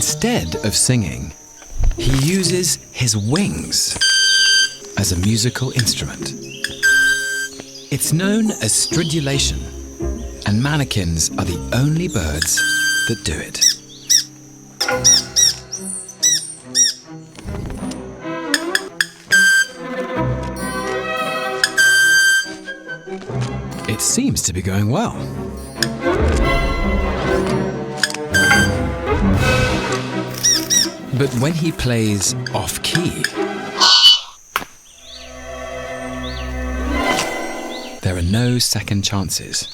Instead of singing, he uses his wings as a musical instrument. It's known as stridulation, and manakins are the only birds that do it. It seems to be going well. But when he plays off-key, there are no second chances.